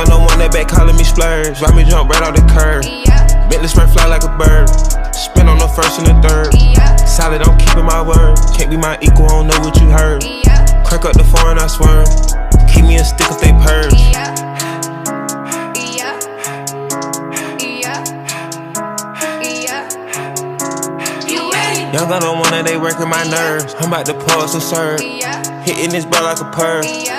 Gunna on that back calling me splurge. Ride me jump right off the curb. Bentley spray fly like a bird. Spin on the first and the third. Solid, I'm keeping my word. Can't be my equal, I don't know what you heard. Crack up the foreign, I swerve. Keep me a stick if they purge. Young Gunna on that, they working my nerves. I'm about to pause and serve. Hitting this ball like a perv.